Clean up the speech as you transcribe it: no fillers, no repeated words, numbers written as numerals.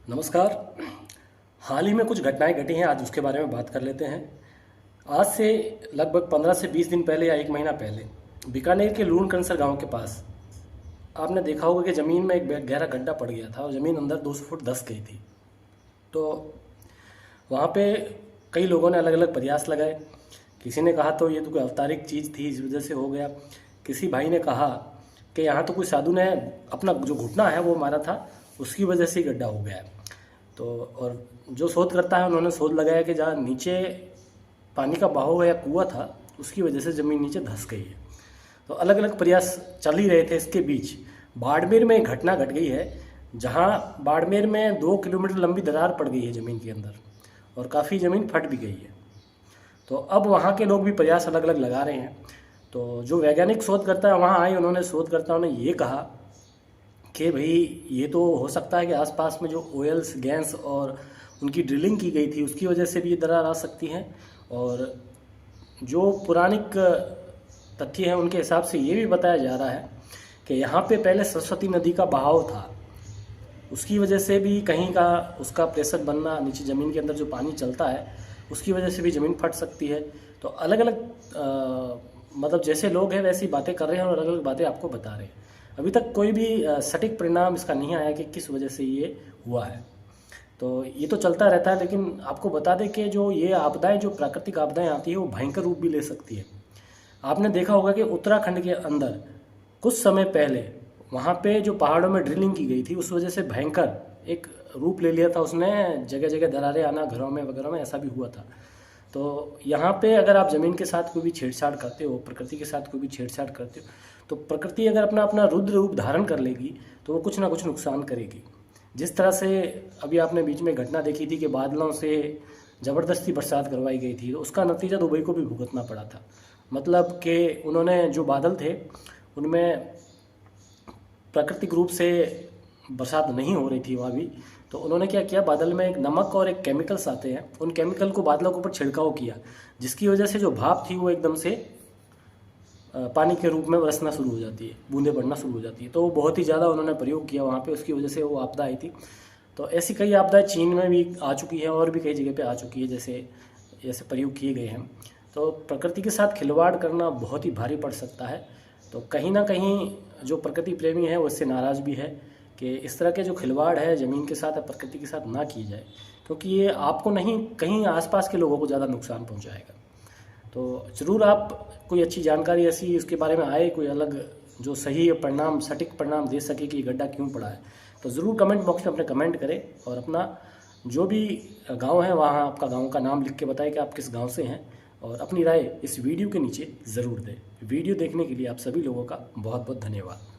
नमस्कार। हाल ही में कुछ घटनाएं घटी हैं, आज उसके बारे में बात कर लेते हैं। आज से लगभग 15 से 20 दिन पहले या एक महीना पहले बीकानेर के लूणकरसर गांव के पास आपने देखा होगा कि ज़मीन में एक गहरा गड्ढा पड़ गया था और ज़मीन अंदर 200 फुट धंस गई थी। तो वहाँ पे कई लोगों ने अलग अलग प्रयास लगाए। किसी ने कहा तो ये तो कोई अवतारिक चीज़ थी, इस वजह से हो गया। किसी भाई ने कहा कि यहाँ तो कोई साधु ने अपना जो घुटना है वो मारा था, उसकी वजह से ही गड्ढा हो गया है। तो और जो शोध करता है उन्होंने शोध लगाया कि जहाँ नीचे पानी का बहाव या कुआं था, उसकी वजह से ज़मीन नीचे धंस गई है। तो अलग अलग प्रयास चल ही रहे थे। इसके बीच बाड़मेर में एक घटना घट गई है, जहाँ बाड़मेर में 2 किलोमीटर लंबी दरार पड़ गई है ज़मीन के अंदर और काफ़ी ज़मीन फट भी गई है। तो अब वहाँ के लोग भी प्रयास अलग अलग लगा रहे हैं। तो जो वैज्ञानिक शोधकर्ता वहाँ आए, उन्होंने शोधकर्ताओं ने ये कहा कि भाई ये तो हो सकता है कि आसपास में जो ऑयल्स गैस और उनकी ड्रिलिंग की गई थी उसकी वजह से भी ये दरार आ सकती है। और जो पुराणिक तथ्य हैं उनके हिसाब से ये भी बताया जा रहा है कि यहाँ पे पहले सरस्वती नदी का बहाव था, उसकी वजह से भी कहीं का उसका प्रेशर बनना, नीचे ज़मीन के अंदर जो पानी चलता है उसकी वजह से भी ज़मीन फट सकती है। तो अलग अलग मतलब जैसे लोग हैं वैसी बातें कर रहे हैं और अलग अलग बातें आपको बता रहे हैं। अभी तक कोई भी सटीक परिणाम इसका नहीं आया कि किस वजह से ये हुआ है। तो ये तो चलता रहता है, लेकिन आपको बता दें कि जो ये आपदाएं, जो प्राकृतिक आपदाएं आती है वो भयंकर रूप भी ले सकती है। आपने देखा होगा कि उत्तराखंड के अंदर कुछ समय पहले वहाँ पे जो पहाड़ों में ड्रिलिंग की गई थी उस वजह से भयंकर एक रूप ले लिया था उसने, जगह जगह दरारें आना, घरों में वगैरह में ऐसा भी हुआ था। तो यहाँ पे अगर आप ज़मीन के साथ कोई भी छेड़छाड़ करते हो, प्रकृति के साथ कोई भी छेड़छाड़ करते हो, तो प्रकृति अगर अपना अपना रुद्र रूप धारण कर लेगी तो वो कुछ ना कुछ नुकसान करेगी। जिस तरह से अभी आपने बीच में घटना देखी थी कि बादलों से ज़बरदस्ती बरसात करवाई गई थी, तो उसका नतीजा दुबई को भी भुगतना पड़ा था। मतलब कि उन्होंने जो बादल थे उनमें प्राकृतिक रूप से बरसात नहीं हो रही थी वहाँ भी, तो उन्होंने क्या किया, बादल में एक नमक और एक केमिकल्स आते हैं, उन केमिकल को बादलों के ऊपर छिड़काव किया, जिसकी वजह से जो भाप थी वो एकदम से पानी के रूप में बरसना शुरू हो जाती है, बूंदें पड़ना शुरू हो जाती है। तो वो बहुत ही ज़्यादा उन्होंने प्रयोग किया वहाँ पे, उसकी वजह से वो आपदा आई थी। तो ऐसी कई आपदाएं चीन में भी आ चुकी है और भी कई जगह पे आ चुकी है, जैसे जैसे प्रयोग किए गए हैं। तो प्रकृति के साथ खिलवाड़ करना बहुत ही भारी पड़ सकता है। तो कहीं ना कहीं जो प्रकृति प्रेमी है वो इससे नाराज़ भी है कि इस तरह के जो खिलवाड़ है ज़मीन के साथ या प्रकृति के साथ ना किए जाए, क्योंकि ये आपको नहीं, कहीं आसपास के लोगों को ज़्यादा नुकसान पहुंचाएगा। तो ज़रूर आप कोई अच्छी जानकारी ऐसी उसके बारे में आए, कोई अलग जो सही परिणाम, सटीक परिणाम दे सके कि ये गड्ढा क्यों पड़ा है, तो ज़रूर कमेंट बॉक्स में अपने कमेंट करें और अपना जो भी गांव है वहाँ आपका गांव का नाम लिख के बताएं कि आप किस गांव से हैं, और अपनी राय इस वीडियो के नीचे ज़रूर दें। वीडियो देखने के लिए आप सभी लोगों का बहुत बहुत धन्यवाद।